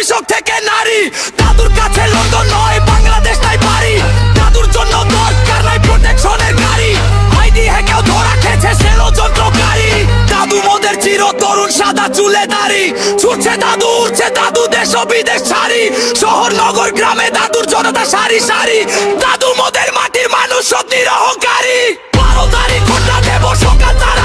কৃষক থেকে নারী। দাদুর কাছে লন্ডন নয় বাংলাদেশ নাই বাড়ি। দাদুর জন্য দরকার নাই প্রোটেকশনের গাড়ি। আইডি হ্যাকেও ধরা খেয়েছে সেলো যন্ত্রকারী। দাদু মোদের চির তরুণ সাদা চুলে দাড়ি। ছুটছে দাদু উঠছে দাদু দেশ ও বিদেশ ছাড়ি। শহর নগর গ্রামে দাদুর জনতা সারি সারি। দাদু মোদের মাটির মানুষ সব নিরহংকারী। 12 তারিখ ঘটনা দেব সকাল তারা